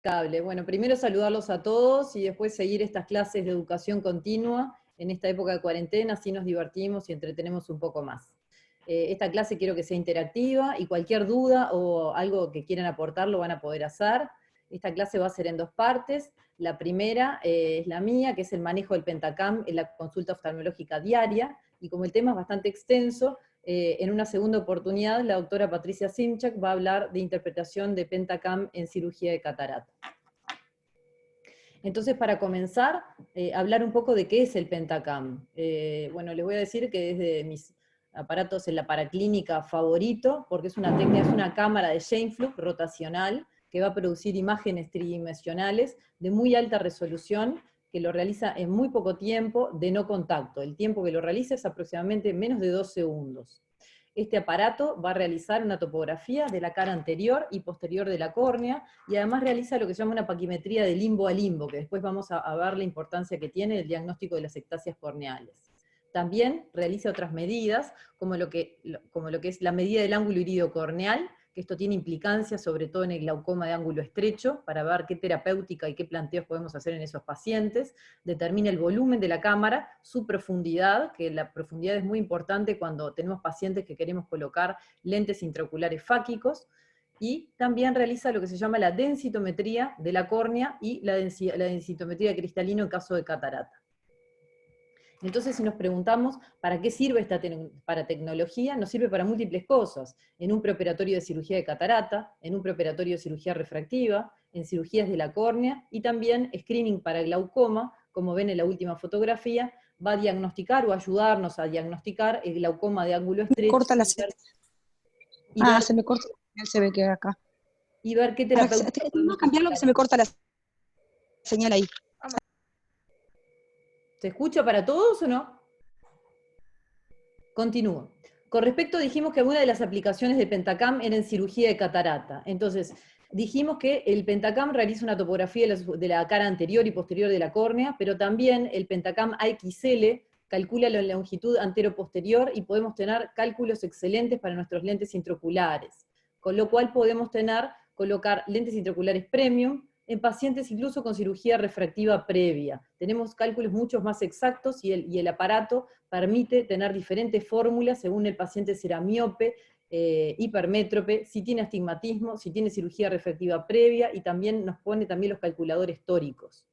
Impecable. Bueno, primero saludarlos a todos y después seguir estas clases de educación continua en esta época de cuarentena, así nos divertimos y entretenemos un poco más. Esta clase quiero que sea interactiva y cualquier duda o algo que quieran aportar lo van a poder hacer. Esta clase va a ser en dos partes. La primera es la mía, que es el manejo del Pentacam en la consulta oftalmológica diaria, y como el tema es bastante extenso, en una segunda oportunidad, la doctora Patricia Simchak va a hablar de interpretación de Pentacam en cirugía de catarata. Entonces, para comenzar, hablar un poco de qué es el Pentacam. Bueno, les voy a decir que es de mis aparatos en la paraclínica favorito, porque es una técnica, es una cámara de Scheimpflug rotacional, que va a producir imágenes tridimensionales de muy alta resolución, que lo realiza en muy poco tiempo de no contacto. El tiempo que lo realiza es aproximadamente menos de 2 segundos. Este aparato va a realizar una topografía de la cara anterior y posterior de la córnea, y además realiza lo que se llama una paquimetría de limbo a limbo, que después vamos a ver la importancia que tiene el diagnóstico de las ectasias corneales. También realiza otras medidas, como lo que es la medida del ángulo iridocorneal, que esto tiene implicancia sobre todo en el glaucoma de ángulo estrecho, para ver qué terapéutica y qué planteos podemos hacer en esos pacientes. Determina el volumen de la cámara, su profundidad, que la profundidad es muy importante cuando tenemos pacientes que queremos colocar lentes intraoculares fáquicos, y también realiza lo que se llama la densitometría de la córnea y la densitometría de cristalino en caso de catarata. Entonces, si nos preguntamos para qué sirve esta tecnología, nos sirve para múltiples cosas. En un preoperatorio de cirugía de catarata, en un preoperatorio de cirugía refractiva, en cirugías de la córnea, y también screening para glaucoma, como ven en la última fotografía, va a diagnosticar o ayudarnos a diagnosticar el glaucoma de ángulo estrecho. Corta la señal. Se me corta la señal, se ve que acá. Y ver qué terapeuta. Tengo que cambiar lo que se me corta la señal ahí. ¿Se escucha para todos o no? Continúo. Con respecto, dijimos que una de las aplicaciones de Pentacam era en cirugía de catarata. Entonces, dijimos que el Pentacam realiza una topografía de la cara anterior y posterior de la córnea, pero también el Pentacam AXL calcula la longitud antero-posterior y podemos tener cálculos excelentes para nuestros lentes intraoculares. Con lo cual podemos colocar lentes intraoculares premium en pacientes incluso con cirugía refractiva previa. Tenemos cálculos mucho más exactos y el aparato permite tener diferentes fórmulas según el paciente será miope, hipermétrope, si tiene astigmatismo, si tiene cirugía refractiva previa, y también nos pone también los calculadores tóricos.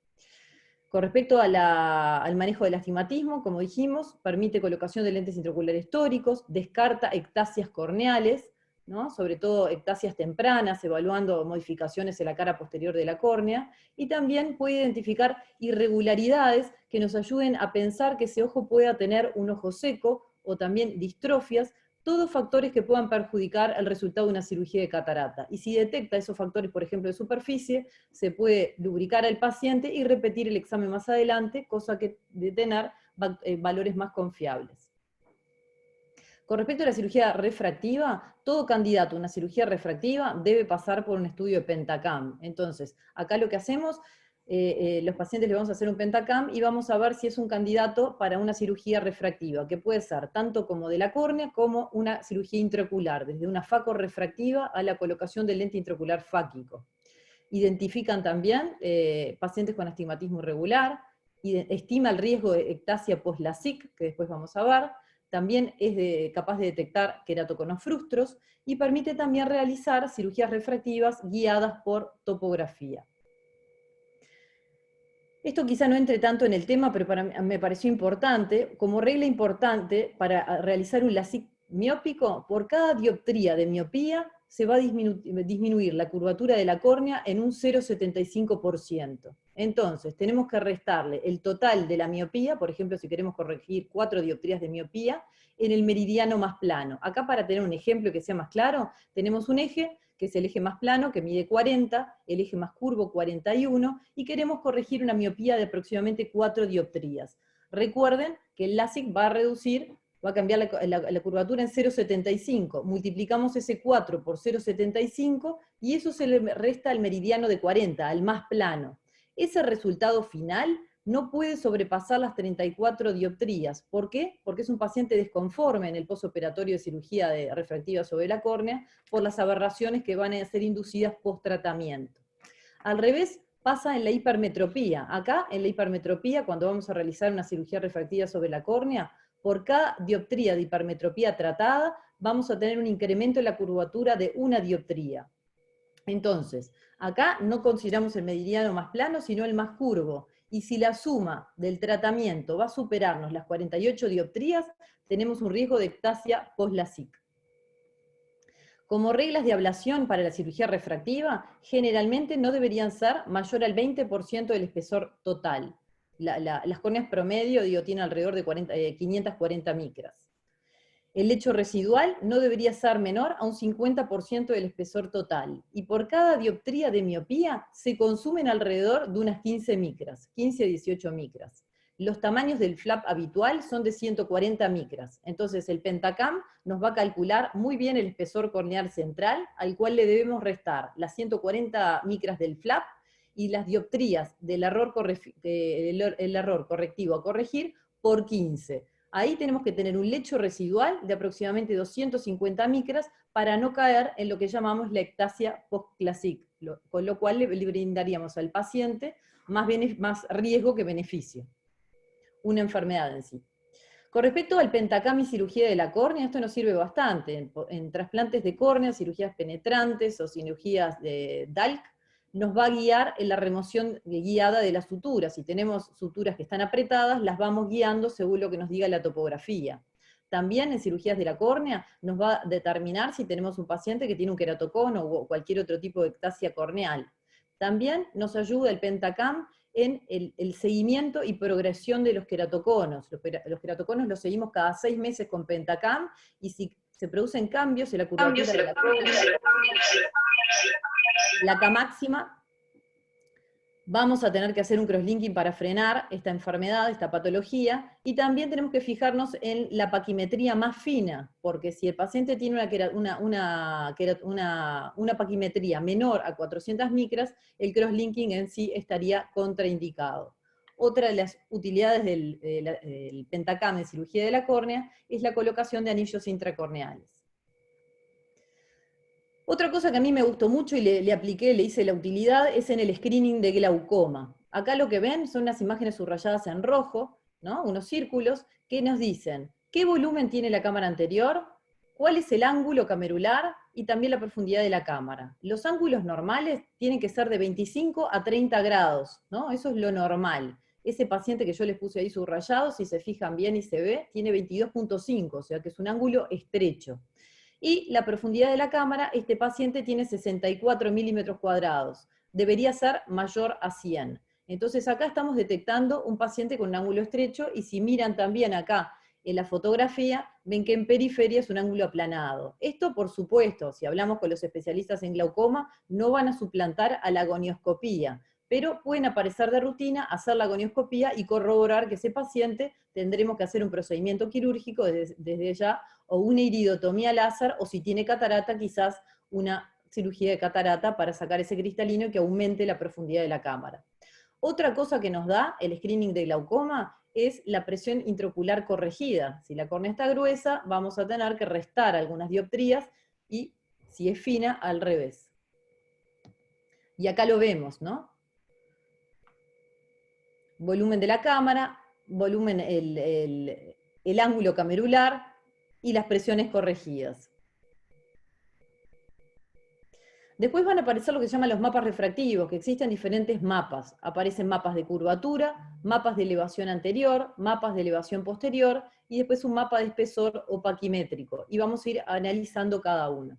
Con respecto al manejo del astigmatismo, como dijimos, permite colocación de lentes intraoculares tóricos, descarta ectasias corneales, ¿no? Sobre todo ectasias tempranas, evaluando modificaciones en la cara posterior de la córnea, y también puede identificar irregularidades que nos ayuden a pensar que ese ojo pueda tener un ojo seco, o también distrofias, todos factores que puedan perjudicar el resultado de una cirugía de catarata. Y si detecta esos factores, por ejemplo, de superficie, se puede lubricar al paciente y repetir el examen más adelante, cosa que de tener valores más confiables. Con respecto a la cirugía refractiva, todo candidato a una cirugía refractiva debe pasar por un estudio de Pentacam. Entonces, acá lo que hacemos, los pacientes le vamos a hacer un Pentacam y vamos a ver si es un candidato para una cirugía refractiva, que puede ser tanto como de la córnea como una cirugía intraocular, desde una facorefractiva a la colocación del lente intraocular fáquico. Identifican también pacientes con astigmatismo irregular, estima el riesgo de ectasia post-LASIK, que después vamos a ver. También es capaz de detectar queratoconofrustros, y permite también realizar cirugías refractivas guiadas por topografía. Esto quizá no entre tanto en el tema, pero me pareció importante, como regla importante para realizar un LASIK miópico, por cada dioptría de miopía se va a disminuir la curvatura de la córnea en un 0,75%. Entonces, tenemos que restarle el total de la miopía, por ejemplo, si queremos corregir 4 dioptrías de miopía, en el meridiano más plano. Acá, para tener un ejemplo que sea más claro, tenemos un eje, que es el eje más plano, que mide 40, el eje más curvo 41, y queremos corregir una miopía de aproximadamente 4 dioptrías. Recuerden que el LASIK va a cambiar la curvatura en 0,75, multiplicamos ese 4 por 0,75, y eso se le resta al meridiano de 40, al más plano. Ese resultado final no puede sobrepasar las 34 dioptrías. ¿Por qué? Porque es un paciente desconforme en el postoperatorio de cirugía refractiva sobre la córnea por las aberraciones que van a ser inducidas post-tratamiento. Al revés pasa en la hipermetropía. Acá, en la hipermetropía, cuando vamos a realizar una cirugía refractiva sobre la córnea, por cada dioptría de hipermetropía tratada, vamos a tener un incremento en la curvatura de 1 dioptría. Entonces, acá no consideramos el meridiano más plano, sino el más curvo. Y si la suma del tratamiento va a superarnos las 48 dioptrías, tenemos un riesgo de ectasia post-LASIK. Como reglas de ablación para la cirugía refractiva, generalmente no deberían ser mayor al 20% del espesor total. Las córneas promedio, tienen alrededor de 540 micras. El lecho residual no debería ser menor a un 50% del espesor total, y por cada dioptría de miopía se consumen alrededor de unas 15 micras, 15 a 18 micras. Los tamaños del flap habitual son de 140 micras, entonces el Pentacam nos va a calcular muy bien el espesor corneal central, al cual le debemos restar las 140 micras del flap y las dioptrías del error correctivo a corregir por 15. Ahí tenemos que tener un lecho residual de aproximadamente 250 micras para no caer en lo que llamamos la ectasia post-LASIK, con lo cual le brindaríamos al paciente más riesgo que beneficio. Una enfermedad en sí. Con respecto al Pentacam y cirugía de la córnea, esto nos sirve bastante. En trasplantes de córnea, cirugías penetrantes o cirugías de DALC, nos va a guiar en la remoción guiada de las suturas. Si tenemos suturas que están apretadas, las vamos guiando según lo que nos diga la topografía. También en cirugías de la córnea nos va a determinar si tenemos un paciente que tiene un queratocono o cualquier otro tipo de ectasia corneal. También nos ayuda el Pentacam en el seguimiento y progresión de los queratoconos. Los queratoconos los seguimos cada 6 meses con Pentacam, y si se producen cambios en la curvatura de la córnea, la K máxima, vamos a tener que hacer un crosslinking para frenar esta enfermedad, esta patología, y también tenemos que fijarnos en la paquimetría más fina, porque si el paciente tiene una paquimetría menor a 400 micras, el crosslinking en sí estaría contraindicado. Otra de las utilidades del Pentacam en cirugía de la córnea es la colocación de anillos intracorneales. Otra cosa que a mí me gustó mucho y le hice la utilidad, es en el screening de glaucoma. Acá lo que ven son unas imágenes subrayadas en rojo, ¿no? Unos círculos que nos dicen qué volumen tiene la cámara anterior, cuál es el ángulo camerular y también la profundidad de la cámara. Los ángulos normales tienen que ser de 25 a 30 grados, ¿no? Eso es lo normal. Ese paciente que yo les puse ahí subrayado, si se fijan bien y se ve, tiene 22.5, o sea que es un ángulo estrecho. Y la profundidad de la cámara, este paciente tiene 64 milímetros cuadrados. Debería ser mayor a 100. Entonces acá estamos detectando un paciente con un ángulo estrecho, y si miran también acá en la fotografía, ven que en periferia es un ángulo aplanado. Esto, por supuesto, si hablamos con los especialistas en glaucoma, no van a suplantar a la gonioscopía, pero pueden aparecer de rutina, hacer la gonioscopía y corroborar que ese paciente tendremos que hacer un procedimiento quirúrgico desde ya, o una iridotomía láser, o si tiene catarata, quizás una cirugía de catarata para sacar ese cristalino y que aumente la profundidad de la cámara. Otra cosa que nos da el screening de glaucoma es la presión intraocular corregida. Si la córnea está gruesa, vamos a tener que restar algunas dioptrías, y si es fina, al revés. Y acá lo vemos, ¿no? Volumen de la cámara, volumen, el ángulo camerular y las presiones corregidas. Después van a aparecer lo que se llaman los mapas refractivos, que existen diferentes mapas. Aparecen mapas de curvatura, mapas de elevación anterior, mapas de elevación posterior, y después un mapa de espesor o paquimétrico. Y vamos a ir analizando cada uno.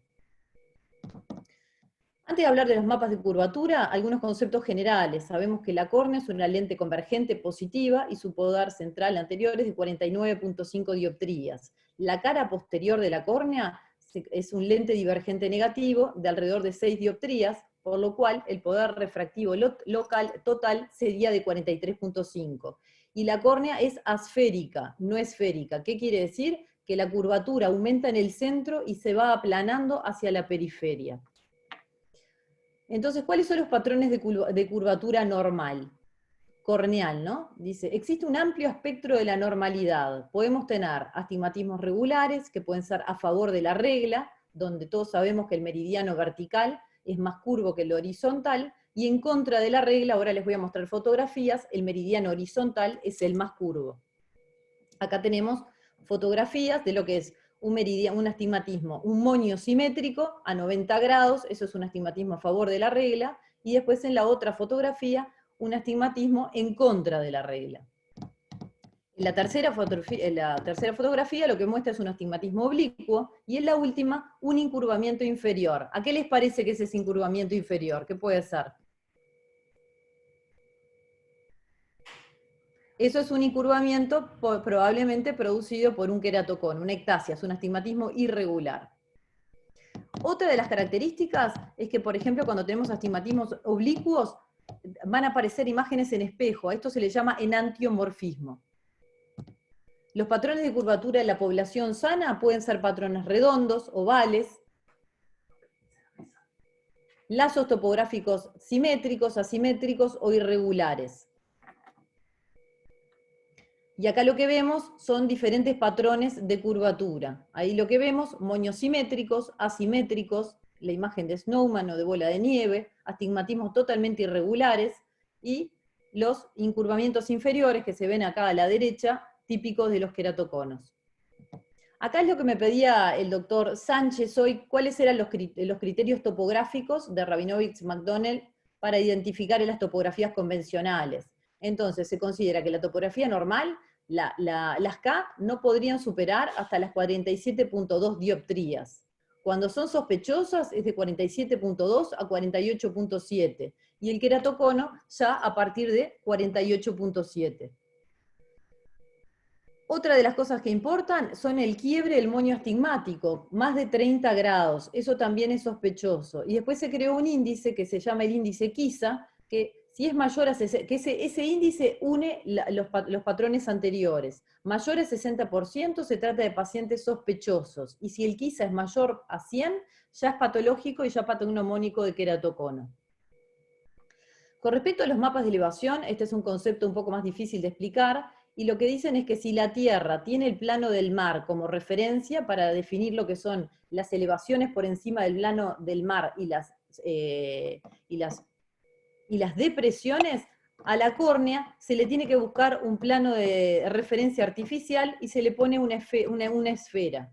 Antes de hablar de los mapas de curvatura, algunos conceptos generales. Sabemos que la córnea es una lente convergente positiva y su podar central anterior es de 49.5 dioptrías. La cara posterior de la córnea es un lente divergente negativo de alrededor de 6 dioptrías, por lo cual el poder refractivo local total sería de 43.5. Y la córnea es asférica, no esférica. ¿Qué quiere decir? Que la curvatura aumenta en el centro y se va aplanando hacia la periferia. Entonces, ¿cuáles son los patrones de curvatura normal? Corneal, ¿no? Dice, existe un amplio espectro de la normalidad. Podemos tener astigmatismos regulares, que pueden ser a favor de la regla, donde todos sabemos que el meridiano vertical es más curvo que el horizontal, y en contra de la regla, ahora les voy a mostrar fotografías, el meridiano horizontal es el más curvo. Acá tenemos fotografías de lo que es un astigmatismo, un moño simétrico a 90 grados, eso es un astigmatismo a favor de la regla, y después en la otra fotografía, un astigmatismo en contra de la regla. En la tercera fotografía lo que muestra es un astigmatismo oblicuo, y en la última, un incurvamiento inferior. ¿A qué les parece que es ese incurvamiento inferior? ¿Qué puede ser? Eso es un incurvamiento probablemente producido por un queratocono, una ectasia, es un astigmatismo irregular. Otra de las características es que, por ejemplo, cuando tenemos astigmatismos oblicuos, van a aparecer imágenes en espejo. A esto se le llama enantiomorfismo. Los patrones de curvatura de la población sana pueden ser patrones redondos, ovales, lazos topográficos simétricos, asimétricos o irregulares. Y acá lo que vemos son diferentes patrones de curvatura. Ahí lo que vemos, moños simétricos, asimétricos, la imagen de snowman o de bola de nieve, astigmatismos totalmente irregulares, y los incurvamientos inferiores que se ven acá a la derecha, típicos de los queratoconos. Acá es lo que me pedía el doctor Sánchez hoy, cuáles eran los criterios topográficos de Rabinovich-McDonnell para identificar en las topografías convencionales. Entonces, se considera que la topografía normal, las K no podrían superar hasta las 47.2 dioptrías. Cuando son sospechosas es de 47.2 a 48.7, y el queratocono ya a partir de 48.7. Otra de las cosas que importan son el quiebre del moño astigmático, más de 30 grados, eso también es sospechoso. Y después se creó un índice que se llama el índice Kisa, que si es mayor a que ese índice une los patrones anteriores. Mayor a 60% se trata de pacientes sospechosos, y si el Kisa es mayor a 100, ya es patológico y ya patognomónico de queratocono. Con respecto a los mapas de elevación, este es un concepto un poco más difícil de explicar, y lo que dicen es que si la Tierra tiene el plano del mar como referencia para definir lo que son las elevaciones por encima del plano del mar y las depresiones, a la córnea se le tiene que buscar un plano de referencia artificial y se le pone una esfera.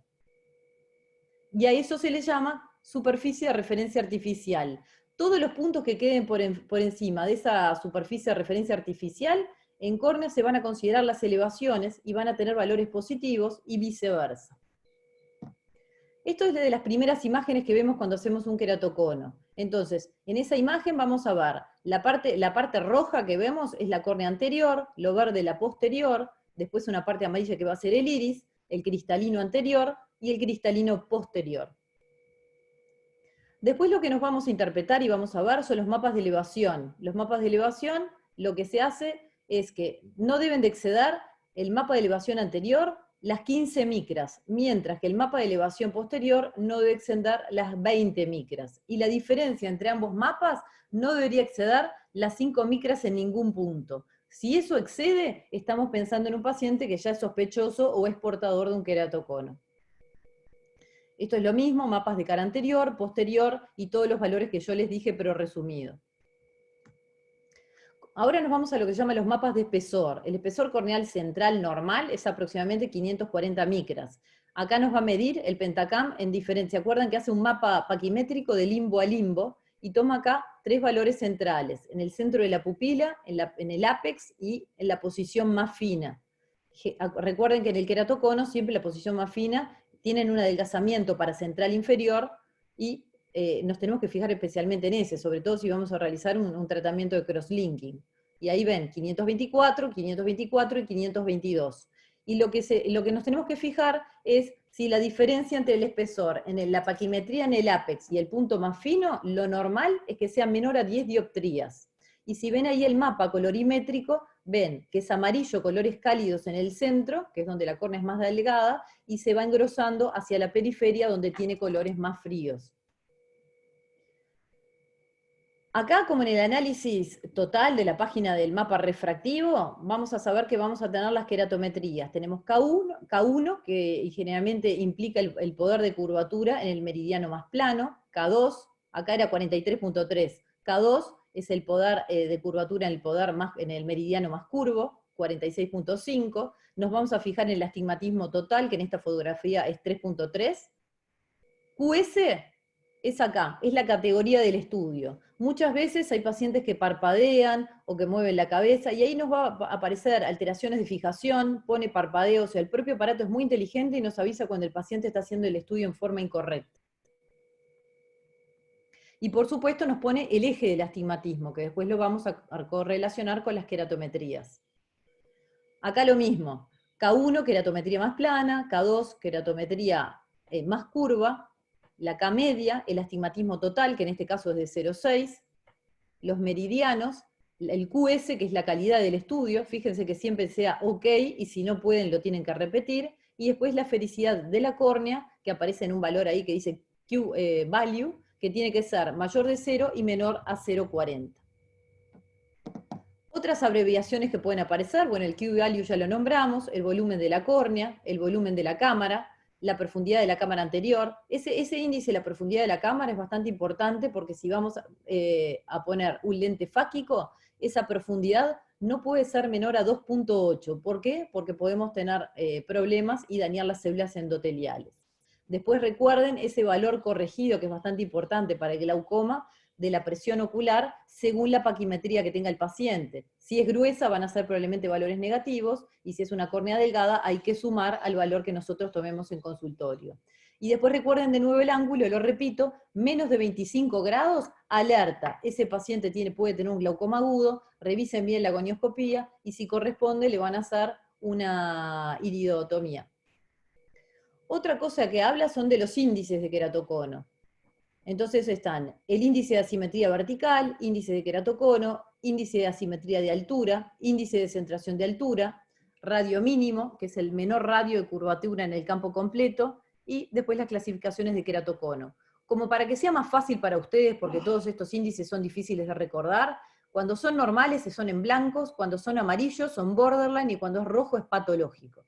Y a eso se le llama superficie de referencia artificial. Todos los puntos que queden por encima de esa superficie de referencia artificial, en córnea se van a considerar las elevaciones y van a tener valores positivos y viceversa. Esto es de las primeras imágenes que vemos cuando hacemos un queratocono. Entonces, en esa imagen vamos a ver, la parte roja que vemos es la córnea anterior, lo verde la posterior, después una parte amarilla que va a ser el iris, el cristalino anterior y el cristalino posterior. Después lo que nos vamos a interpretar y vamos a ver son los mapas de elevación. Los mapas de elevación, lo que se hace es que no deben de exceder el mapa de elevación anterior las 15 micras, mientras que el mapa de elevación posterior no debe exceder las 20 micras. Y la diferencia entre ambos mapas no debería exceder las 5 micras en ningún punto. Si eso excede, estamos pensando en un paciente que ya es sospechoso o es portador de un queratocono. Esto es lo mismo, mapas de cara anterior, posterior y todos los valores que yo les dije, pero resumido. Ahora nos vamos a lo que se llama los mapas de espesor. El espesor corneal central normal es aproximadamente 540 micras. Acá nos va a medir el Pentacam en diferencia. ¿Se acuerdan que hace un mapa paquimétrico de limbo a limbo? Y toma acá 3 valores centrales, en el centro de la pupila, en el ápex y en la posición más fina. Recuerden que en el queratocono siempre la posición más fina tienen un adelgazamiento para central inferior y nos tenemos que fijar especialmente en ese, sobre todo si vamos a realizar un tratamiento de crosslinking. Y ahí ven 524, 524 y 522. Y lo que nos tenemos que fijar es si la diferencia entre el espesor, la paquimetría en el ápex y el punto más fino, lo normal es que sea menor a 10 dioptrías. Y si ven ahí el mapa colorimétrico, ven que es amarillo, colores cálidos en el centro, que es donde la córnea es más delgada, y se va engrosando hacia la periferia, donde tiene colores más fríos. Acá, como en el análisis total de la página del mapa refractivo, vamos a saber que vamos a tener las queratometrías. Tenemos K1 que generalmente implica el poder de curvatura en el meridiano más plano, K2, acá era 43.3, K2 es el poder de curvatura en el meridiano más curvo, 46.5. Nos vamos a fijar en el astigmatismo total, que en esta fotografía es 3.3. QS es acá, es la categoría del estudio. Muchas veces hay pacientes que parpadean o que mueven la cabeza, y ahí nos va a aparecer alteraciones de fijación, pone parpadeo, o sea, el propio aparato es muy inteligente y nos avisa cuando el paciente está haciendo el estudio en forma incorrecta. Y por supuesto nos pone el eje del astigmatismo, que después lo vamos a correlacionar con las queratometrías. Acá lo mismo, K1, queratometría más plana, K2, queratometría más curva, la K media, el astigmatismo total, que en este caso es de 0,6, los meridianos, el QS, que es la calidad del estudio, fíjense que siempre sea OK, y si no pueden lo tienen que repetir, y después la fericidad de la córnea, que aparece en un valor ahí que dice Q value, que tiene que ser mayor de 0 y menor a 0,40. Otras abreviaciones que pueden aparecer, bueno, el Q-value ya lo nombramos, el volumen de la córnea, el volumen de la cámara, la profundidad de la cámara anterior. Ese índice de la profundidad de la cámara es bastante importante porque si vamos a poner un lente fáquico, esa profundidad no puede ser menor a 2.8. ¿Por qué? Porque podemos tener problemas y dañar las células endoteliales. Después recuerden ese valor corregido, que es bastante importante para el glaucoma, de la presión ocular según la paquimetría que tenga el paciente. Si es gruesa van a ser probablemente valores negativos, y si es una córnea delgada hay que sumar al valor que nosotros tomemos en consultorio. Y después recuerden de nuevo el ángulo, lo repito, menos de 25 grados, alerta, ese paciente puede tener un glaucoma agudo, revisen bien la gonioscopía, y si corresponde le van a hacer una iridotomía. Otra cosa que habla son de los índices de queratocono. Entonces están el índice de asimetría vertical, índice de queratocono, índice de asimetría de altura, índice de centración de altura, radio mínimo, que es el menor radio de curvatura en el campo completo, y después las clasificaciones de queratocono. Como para que sea más fácil para ustedes, porque todos estos índices son difíciles de recordar, cuando son normales son en blancos, cuando son amarillos son borderline, y cuando es rojo es patológico.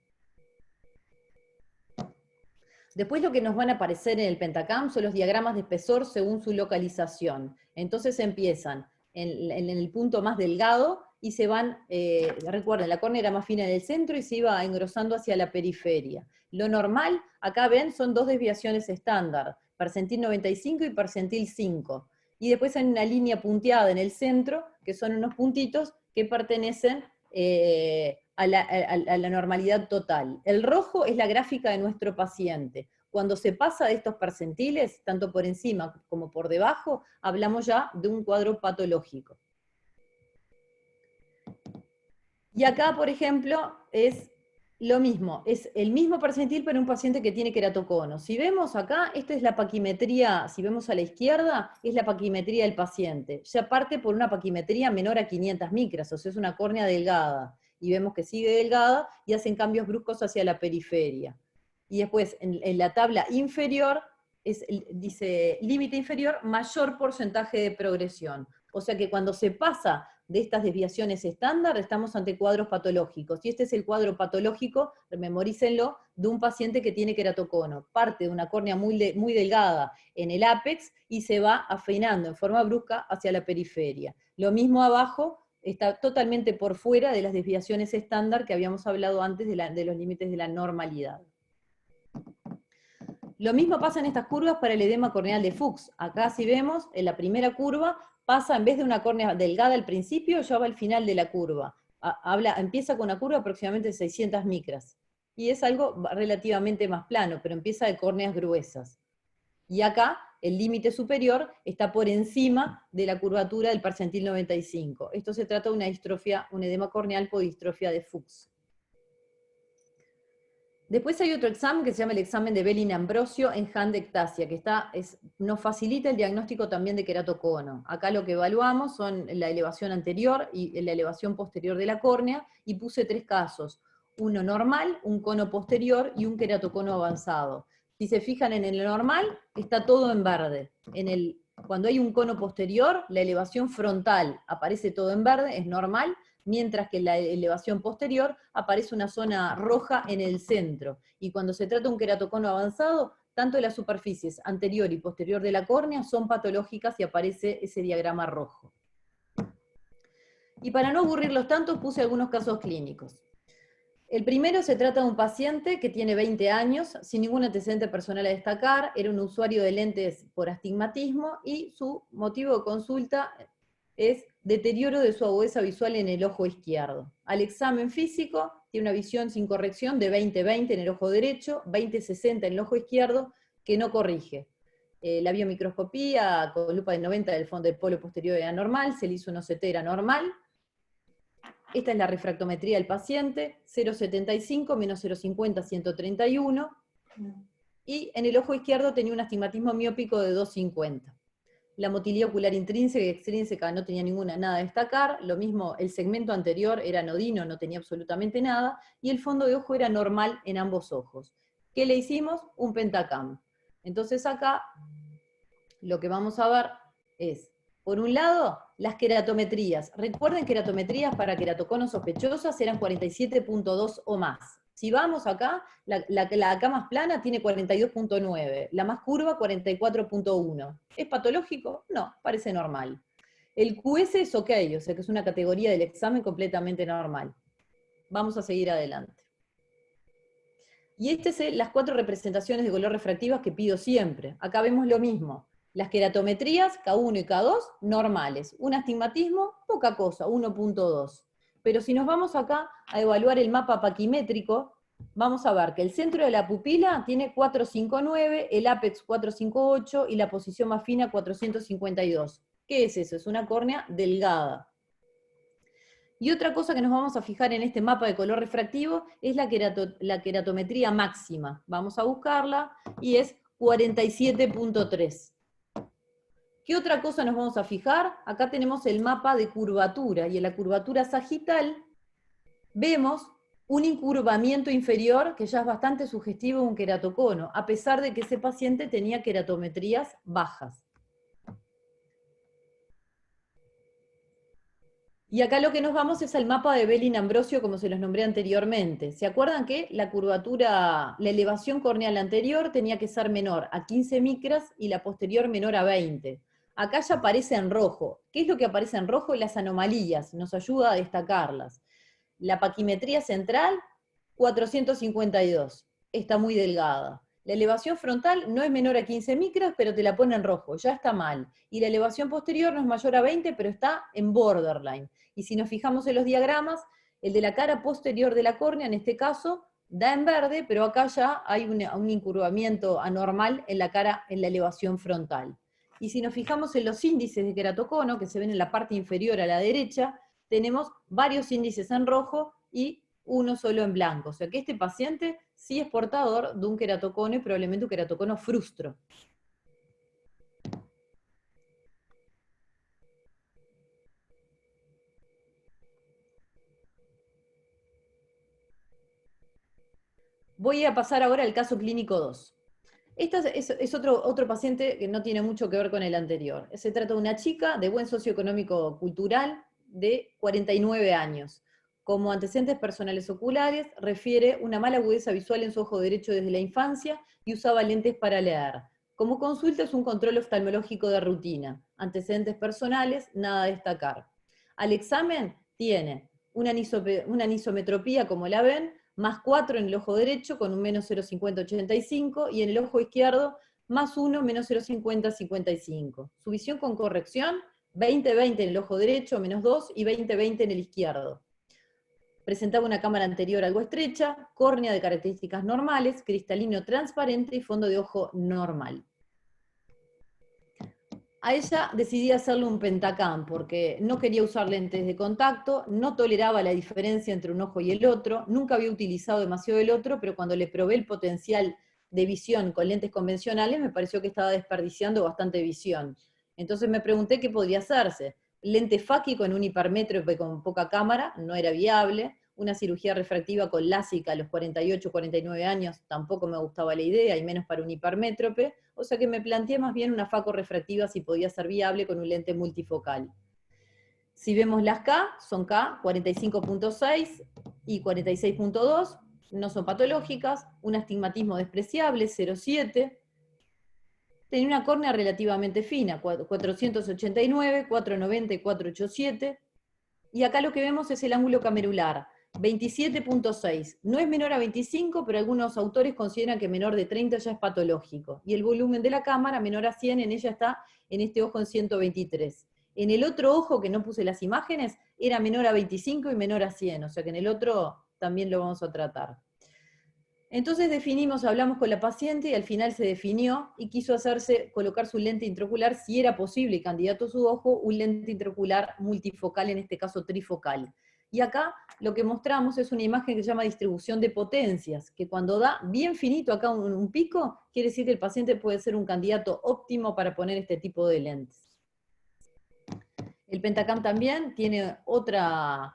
Después lo que nos van a aparecer en el Pentacam son los diagramas de espesor según su localización. Entonces empiezan en el punto más delgado y se van, recuerden, la córnea era más fina en el centro y se iba engrosando hacia la periferia. Lo normal, acá ven, son dos desviaciones estándar, percentil 95 y percentil 5. Y después hay una línea punteada en el centro, que son unos puntitos que pertenecen a la normalidad total. El rojo es la gráfica de nuestro paciente. Cuando se pasa de estos percentiles, tanto por encima como por debajo, hablamos ya de un cuadro patológico. Y acá, por ejemplo, es lo mismo, es el mismo percentil pero un paciente que tiene queratocono. Si vemos acá, esta es la paquimetría, si vemos a la izquierda, es la paquimetría del paciente. Ya parte por una paquimetría menor a 500 micras, o sea, es una córnea delgada. Y vemos que sigue delgada y hacen cambios bruscos hacia la periferia. Y después, en la tabla inferior, dice límite inferior, mayor porcentaje de progresión. O sea que cuando se pasa de estas desviaciones estándar, estamos ante cuadros patológicos. Y este es el cuadro patológico, memorícenlo, de un paciente que tiene queratocono. Parte de una córnea muy delgada en el ápex y se va afinando en forma brusca hacia la periferia. Lo mismo abajo, está totalmente por fuera de las desviaciones estándar que habíamos hablado antes de los límites de la normalidad. Lo mismo pasa en estas curvas para el edema corneal de Fuchs. Acá si vemos, en la primera curva, pasa en vez de una córnea delgada al principio, ya va al final de la curva. Empieza con una curva aproximadamente de 600 micras. Y es algo relativamente más plano, pero empieza de córneas gruesas. Y acá, el límite superior está por encima de la curvatura del percentil 95. Esto se trata de una distrofia, un edema corneal por distrofia de Fuchs. Después hay otro examen que se llama el examen de Bellin-Ambrosio en handectasia, que nos facilita el diagnóstico también de queratocono. Acá lo que evaluamos son la elevación anterior y la elevación posterior de la córnea, y puse 3 casos: uno normal, un cono posterior y un queratocono avanzado. Si se fijan en el normal, está todo en verde. Cuando hay un cono posterior, la elevación frontal aparece todo en verde, es normal, mientras que en la elevación posterior aparece una zona roja en el centro. Y cuando se trata de un queratocono avanzado, tanto las superficies anterior y posterior de la córnea son patológicas y aparece ese diagrama rojo. Y para no aburrirlos tanto, puse algunos casos clínicos. El primero se trata de un paciente que tiene 20 años, sin ningún antecedente personal a destacar, era un usuario de lentes por astigmatismo y su motivo de consulta es deterioro de su agudeza visual en el ojo izquierdo. Al examen físico, tiene una visión sin corrección de 20/20 en el ojo derecho, 20/60 en el ojo izquierdo, que no corrige. La biomicroscopía con lupa de 90 del fondo del polo posterior era normal, se le hizo un OCT, era normal. Esta es la refractometría del paciente, 0,75 menos 0,50, 131. Y en el ojo izquierdo tenía un astigmatismo miópico de 2,50. La motilidad ocular intrínseca y extrínseca no tenía nada a destacar, lo mismo el segmento anterior era anodino, no tenía absolutamente nada, y el fondo de ojo era normal en ambos ojos. ¿Qué le hicimos? Un pentacam. Entonces acá lo que vamos a ver es, por un lado, las queratometrías. Recuerden que queratometrías para queratoconos sospechosas eran 47.2 o más. Si vamos acá, la acá más plana tiene 42.9, la más curva 44.1. ¿Es patológico? No, parece normal. El QS es ok, o sea que es una categoría del examen completamente normal. Vamos a seguir adelante. Y estas son las 4 representaciones de color refractivas que pido siempre. Acá vemos lo mismo. Las queratometrías, K1 y K2, normales. Un astigmatismo, poca cosa, 1.2. Pero si nos vamos acá a evaluar el mapa paquimétrico, vamos a ver que el centro de la pupila tiene 459, el ápex 458 y la posición más fina 452. ¿Qué es eso? Es una córnea delgada. Y otra cosa que nos vamos a fijar en este mapa de color refractivo es la queratometría máxima. Vamos a buscarla y es 47.3. ¿Qué otra cosa nos vamos a fijar? Acá tenemos el mapa de curvatura, y en la curvatura sagital vemos un incurvamiento inferior que ya es bastante sugestivo de un queratocono, a pesar de que ese paciente tenía queratometrías bajas. Y acá lo que nos vamos es al mapa de Belin-Ambrosio, como se los nombré anteriormente. ¿Se acuerdan que la curvatura, la elevación corneal anterior tenía que ser menor a 15 micras y la posterior menor a 20? Acá ya aparece en rojo. ¿Qué es lo que aparece en rojo? Las anomalías, nos ayuda a destacarlas. La paquimetría central, 452, está muy delgada. La elevación frontal no es menor a 15 micras, pero te la pone en rojo, ya está mal. Y la elevación posterior no es mayor a 20, pero está en borderline. Y si nos fijamos en los diagramas, el de la cara posterior de la córnea, en este caso, da en verde, pero acá ya hay un incurvamiento anormal en la cara, en la elevación frontal. Y si nos fijamos en los índices de queratocono, que se ven en la parte inferior a la derecha, tenemos varios índices en rojo y uno solo en blanco. O sea que este paciente sí es portador de un queratocono y probablemente un queratocono frustro. Voy a pasar ahora al caso clínico 2. Este es otro paciente que no tiene mucho que ver con el anterior. Se trata de una chica de buen socioeconómico cultural de 49 años. Como antecedentes personales oculares, refiere una mala agudeza visual en su ojo derecho desde la infancia y usaba lentes para leer. Como consulta es un control oftalmológico de rutina. Antecedentes personales, nada a destacar. Al examen tiene una anisometropía, como la ven, más 4 en el ojo derecho con un menos 0,50-85 y en el ojo izquierdo más 1 menos 0,50-55. Su visión con corrección, 20/20 en el ojo derecho, menos 2 y 20/20 en el izquierdo. Presentaba una cámara anterior algo estrecha, córnea de características normales, cristalino transparente y fondo de ojo normal. A ella decidí hacerle un pentacam porque no quería usar lentes de contacto, no toleraba la diferencia entre un ojo y el otro, nunca había utilizado demasiado el otro, pero cuando le probé el potencial de visión con lentes convencionales me pareció que estaba desperdiciando bastante visión. Entonces me pregunté qué podría hacerse. Lente fáquico en un hipermétrope con poca cámara no era viable, una cirugía refractiva con lásica a los 48, 49 años tampoco me gustaba la idea, y menos para un hipermétrope, o sea que me planteé más bien una faco refractiva si podía ser viable con un lente multifocal. Si vemos las K, son K 45.6 y 46.2, no son patológicas, un astigmatismo despreciable, 0,7, tenía una córnea relativamente fina, 489, 490 y 487, y acá lo que vemos es el ángulo camerular, 27.6. No es menor a 25, pero algunos autores consideran que menor de 30 ya es patológico. Y el volumen de la cámara, menor a 100, en ella está en este ojo en 123. En el otro ojo, que no puse las imágenes, era menor a 25 y menor a 100, o sea que en el otro también lo vamos a tratar. Entonces definimos, hablamos con la paciente y al final se definió y quiso colocar su lente intraocular, si era posible y candidato a su ojo, un lente intraocular multifocal, en este caso trifocal. Y acá lo que mostramos es una imagen que se llama distribución de potencias, que cuando da bien finito acá un pico, quiere decir que el paciente puede ser un candidato óptimo para poner este tipo de lentes. El Pentacam también tiene otra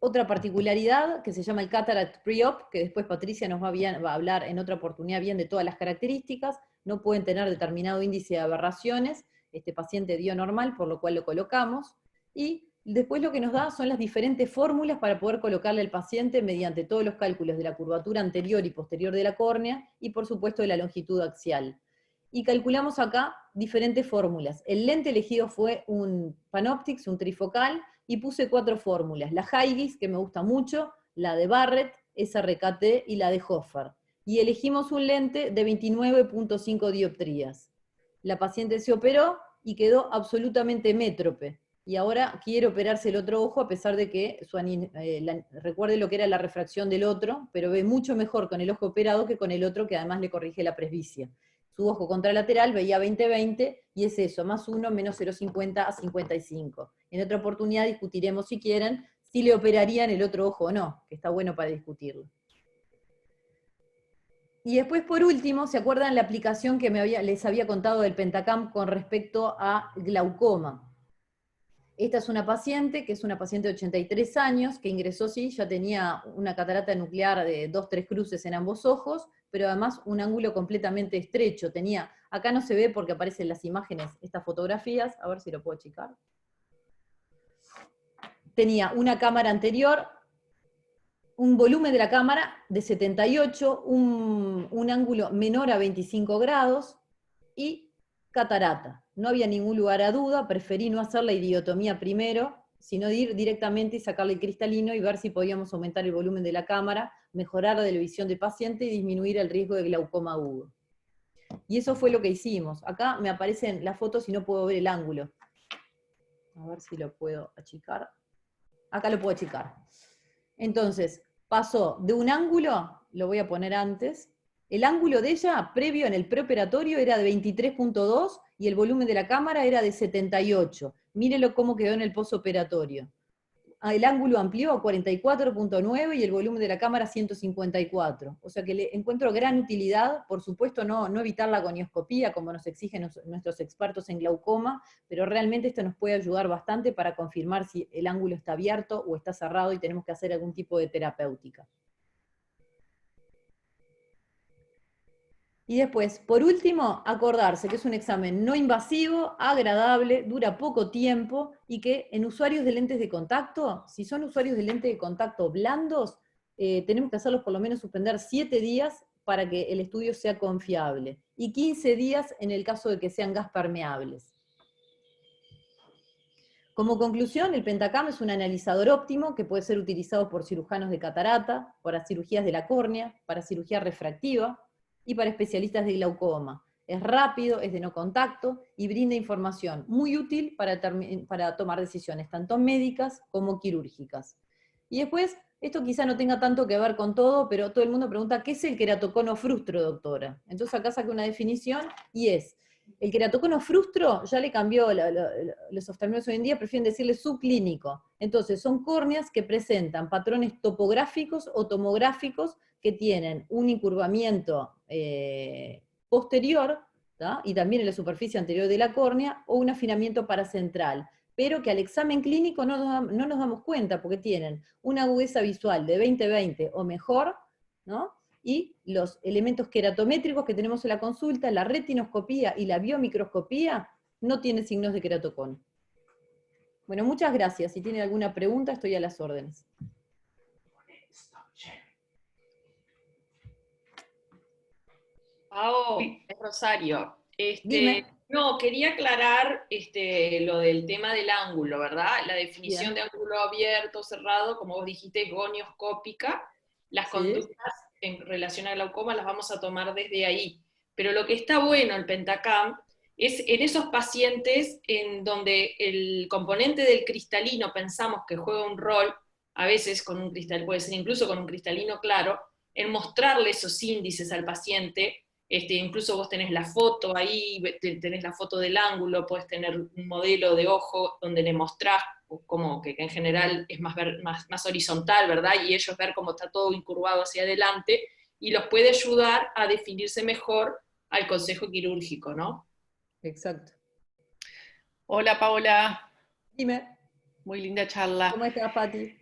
particularidad que se llama el Cataract Pre-Op, que después Patricia nos va a hablar en otra oportunidad bien de todas las características. No pueden tener determinado índice de aberraciones, este paciente dio normal, por lo cual lo colocamos, y después lo que nos da son las diferentes fórmulas para poder colocarle al paciente mediante todos los cálculos de la curvatura anterior y posterior de la córnea, y por supuesto de la longitud axial. Y calculamos acá diferentes fórmulas. El lente elegido fue un Panoptix, un trifocal, y puse 4 fórmulas, la Haigis, que me gusta mucho, la de Barrett, SRKT y la de Hoffer. Y elegimos un lente de 29.5 dioptrías. La paciente se operó y quedó absolutamente métrope. Y ahora quiere operarse el otro ojo, a pesar de que recuerde lo que era la refracción del otro, pero ve mucho mejor con el ojo operado que con el otro, que además le corrige la presbicia. Su ojo contralateral veía 20-20, y es eso, más 1 menos 0,50 a 55. En otra oportunidad discutiremos, si quieren, si le operarían el otro ojo o no, que está bueno para discutirlo. Y después, por último, ¿se acuerdan la aplicación que les había contado del Pentacam con respecto a glaucoma? Esta es una paciente, que es una paciente de 83 años, que ingresó, sí, ya tenía una catarata nuclear de 2-3 cruces en ambos ojos, pero además un ángulo completamente estrecho. Tenía, acá no se ve porque aparecen las imágenes, estas fotografías, a ver si lo puedo achicar. Tenía una cámara anterior, un volumen de la cámara de 78, un ángulo menor a 25 grados, y catarata. No había ningún lugar a duda, preferí no hacer la idiotomía primero, sino ir directamente y sacarle el cristalino y ver si podíamos aumentar el volumen de la cámara, mejorar la visión del paciente y disminuir el riesgo de glaucoma agudo. Y eso fue lo que hicimos. Acá me aparecen las fotos y no puedo ver el ángulo. A ver si lo puedo achicar. Acá lo puedo achicar. Entonces, pasó de un ángulo, lo voy a poner antes, el ángulo de ella, previo en el preoperatorio, era de 23.2 y el volumen de la cámara era de 78. Mírenlo cómo quedó en el posoperatorio. El ángulo amplió a 44.9 y el volumen de la cámara 154. O sea que le encuentro gran utilidad, por supuesto no evitar la gonioscopía como nos exigen nuestros expertos en glaucoma, pero realmente esto nos puede ayudar bastante para confirmar si el ángulo está abierto o está cerrado y tenemos que hacer algún tipo de terapéutica. Y después, por último, acordarse que es un examen no invasivo, agradable, dura poco tiempo, y que en usuarios de lentes de contacto, si son usuarios de lentes de contacto blandos, tenemos que hacerlos por lo menos suspender 7 días para que el estudio sea confiable, y 15 días en el caso de que sean gas permeables. Como conclusión, el Pentacam es un analizador óptimo que puede ser utilizado por cirujanos de catarata, para cirugías de la córnea, para cirugía refractiva, y para especialistas de glaucoma. Es rápido, es de no contacto y brinda información muy útil para tomar decisiones tanto médicas como quirúrgicas. Y después, esto quizá no tenga tanto que ver con todo, pero todo el mundo pregunta, ¿qué es el queratocono frustro, doctora? Entonces acá saqué una definición y es, el queratocono frustro ya le cambió, los oftalmólogos hoy en día prefieren decirle subclínico. Entonces son córneas que presentan patrones topográficos o tomográficos que tienen un incurvamiento posterior, ¿tá? Y también en la superficie anterior de la córnea, o un afinamiento paracentral, pero que al examen clínico no nos damos cuenta, porque tienen una agudeza visual de 20/20 o mejor, ¿no? Y los elementos queratométricos que tenemos en la consulta, la retinoscopía y la biomicroscopía, no tienen signos de queratocono. Bueno, muchas gracias. Si tienen alguna pregunta, estoy a las órdenes. Pau, es Rosario. Dime. No, quería aclarar lo del tema del ángulo, ¿verdad? La definición Bien. de ángulo abierto, cerrado, como vos dijiste, es gonioscópica. Las ¿Sí? conductas en relación al glaucoma las vamos a tomar desde ahí. Pero lo que está bueno el Pentacam es en esos pacientes en donde el componente del cristalino pensamos que juega un rol, a veces con un cristal, puede ser incluso con un cristalino claro, en mostrarle esos índices al paciente. Incluso vos tenés la foto ahí, tenés la foto del ángulo, podés tener un modelo de ojo donde le mostrás como que en general es más horizontal, ¿verdad? Y ellos ver cómo está todo incurvado hacia adelante, y los puede ayudar a definirse mejor al consejo quirúrgico, ¿no? Exacto. Hola Paola, Dime, muy linda charla. ¿cómo estás, Pati?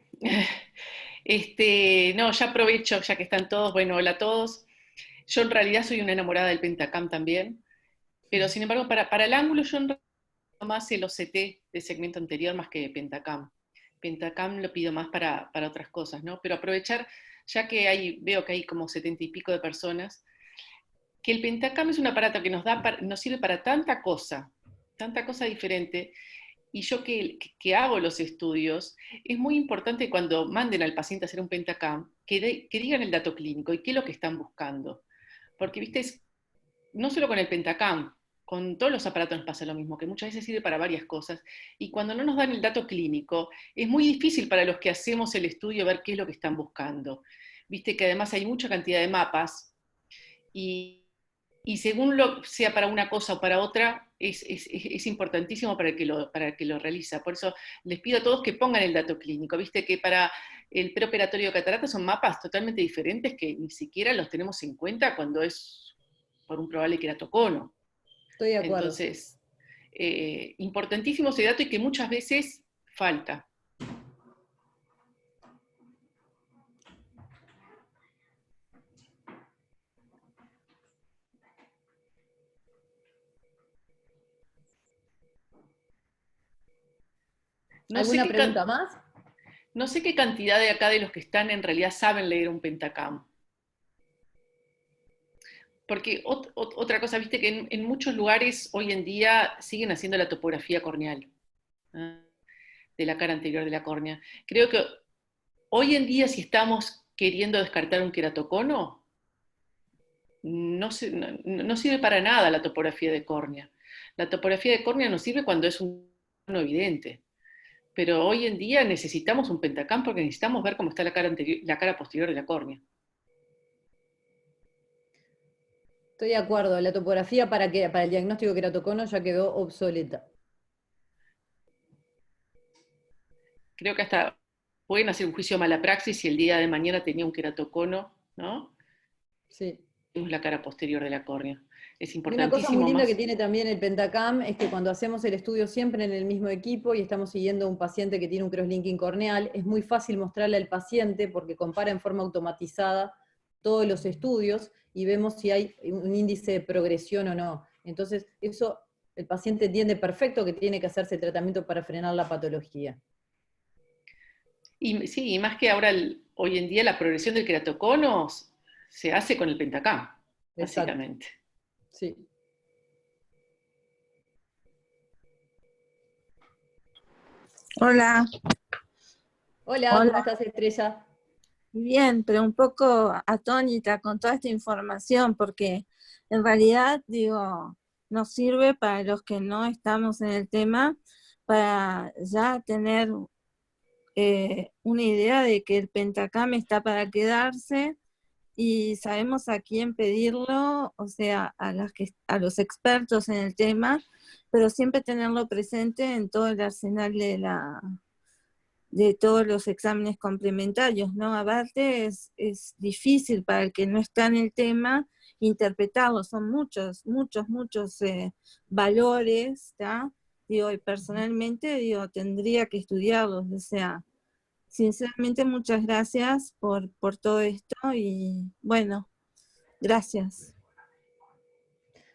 No, ya aprovecho, ya que están todos, bueno, hola a todos. Yo en realidad soy una enamorada del Pentacam también, pero sin embargo para el ángulo yo en realidad más el OCT del segmento anterior más que Pentacam. Pentacam lo pido más para otras cosas, ¿no? Pero aprovechar, ya que veo que hay como 70 y pico de personas, que el Pentacam es un aparato que nos sirve para tanta cosa diferente. Y yo que hago los estudios, es muy importante cuando manden al paciente a hacer un Pentacam, que digan el dato clínico y qué es lo que están buscando. Porque, viste, no solo con el Pentacam, con todos los aparatos nos pasa lo mismo, que muchas veces sirve para varias cosas, y cuando no nos dan el dato clínico, es muy difícil para los que hacemos el estudio ver qué es lo que están buscando. Viste que además hay mucha cantidad de mapas, y según sea para una cosa o para otra, es importantísimo para el que lo realiza. Por eso les pido a todos que pongan el dato clínico. Viste que para el preoperatorio de catarata son mapas totalmente diferentes que ni siquiera los tenemos en cuenta cuando es por un probable queratocono. Estoy de acuerdo. Entonces, importantísimo ese dato y que muchas veces falta. ¿Alguna pregunta más? No sé qué cantidad de acá de los que están en realidad saben leer un Pentacam. Porque otra cosa, viste que en muchos lugares hoy en día siguen haciendo la topografía corneal, ¿eh? De la cara anterior de la córnea. Creo que hoy en día si estamos queriendo descartar un queratocono, no sirve para nada la topografía de córnea. La topografía de córnea nos sirve cuando es un cono evidente. Pero hoy en día necesitamos un Pentacam porque necesitamos ver cómo está la cara posterior de la córnea. Estoy de acuerdo, la topografía para el diagnóstico de queratocono ya quedó obsoleta. Creo que hasta pueden hacer un juicio de mala praxis si el día de mañana tenía un queratocono, ¿no? Sí. Tenemos la cara posterior de la córnea. Es Y importantísimo. una cosa muy linda que tiene también el Pentacam es que cuando hacemos el estudio siempre en el mismo equipo y estamos siguiendo a un paciente que tiene un crosslinking corneal, es muy fácil mostrarle al paciente porque compara en forma automatizada todos los estudios y vemos si hay un índice de progresión o no. Entonces, eso el paciente entiende perfecto que tiene que hacerse tratamiento para frenar la patología. Y sí, y más que ahora, hoy en día la progresión del queratocono se hace con el Pentacam, básicamente. Sí. Hola. Hola, ¿cómo estás, Estrella? Bien, pero un poco atónita con toda esta información, porque en realidad, digo, nos sirve para los que no estamos en el tema, para ya tener una idea de que el Pentacam está para quedarse y sabemos a quién pedirlo, o sea, a los expertos en el tema, pero siempre tenerlo presente en todo el arsenal de todos los exámenes complementarios, ¿no? Aparte es difícil para el que no está en el tema interpretarlo, son muchos valores, ¿está? Digo, y personalmente, digo, tendría que estudiarlos, o sea, sinceramente muchas gracias por todo esto y bueno, gracias.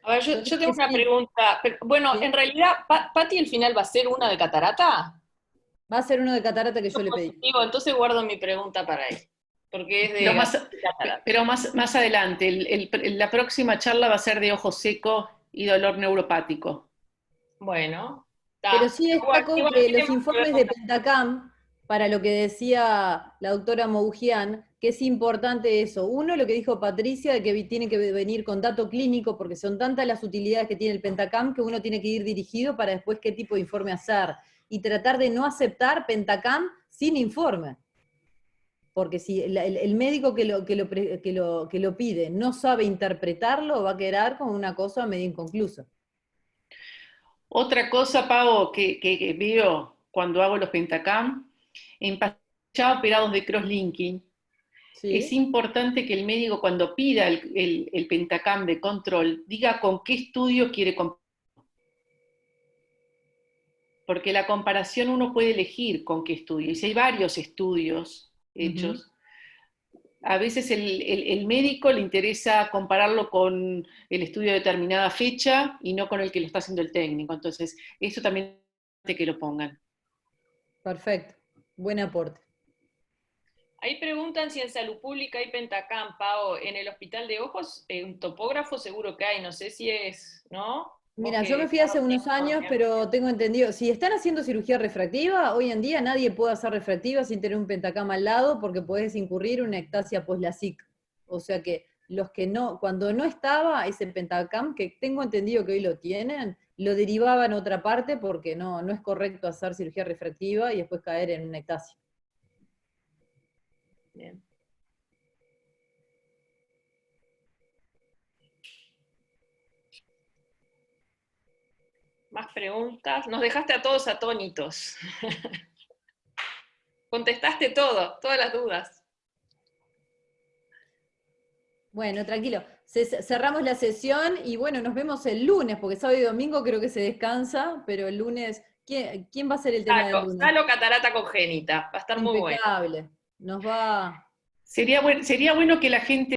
A ver, yo tengo una pregunta. Bueno, ¿Sí? en realidad, ¿Pati al final va a ser una de catarata? Va a ser uno de catarata que yo le pedí. Entonces guardo mi pregunta para él, porque es de Pero más adelante, la próxima charla va a ser de ojo seco y dolor neuropático. Bueno. Pero sí destaco Igual que tiene los mucho que ver informes de Pentacam, para lo que decía la doctora Moujian, que es importante eso. Uno, lo que dijo Patricia, de que tiene que venir con dato clínico, porque son tantas las utilidades que tiene el Pentacam que uno tiene que ir dirigido para después qué tipo de informe hacer. Y tratar de no aceptar Pentacam sin informe. Porque si el médico que lo pide no sabe interpretarlo, va a quedar como una cosa medio inconclusa. Otra cosa, Pau, que veo cuando hago los Pentacam, en pacientes ya operados de crosslinking, es ¿Sí? importante que el médico cuando pida el Pentacam de control, diga con qué estudio quiere comparar. Porque la comparación uno puede elegir con qué estudio. Y si hay varios estudios hechos, a veces el médico le interesa compararlo con el estudio de determinada fecha y no con el que lo está haciendo el técnico. Entonces, eso también es importante que lo pongan. Perfecto. Buen aporte. Ahí preguntan si en salud pública hay Pentacam, Pao. En el hospital de ojos, un topógrafo seguro que hay, no sé si es, ¿no? Mira, yo me fui hace unos años, pero tengo entendido, si están haciendo cirugía refractiva, hoy en día nadie puede hacer refractiva sin tener un Pentacam al lado porque puedes incurrir en una ectasia post-LASIK. O sea que los que no, cuando no estaba ese Pentacam, que tengo entendido que hoy lo tienen, lo derivaban a otra parte porque no es correcto hacer cirugía refractiva y después caer en una ectasia. Bien. Más preguntas. Nos dejaste a todos atónitos. Contestaste todo, todas las dudas. Bueno, tranquilo. Cerramos la sesión y bueno, nos vemos el lunes, porque sábado y domingo creo que se descansa, pero el lunes, ¿quién va a ser el tema del lunes? Salo catarata congénita, va a estar muy bueno. Impecable. Nos va... Sería bueno que la gente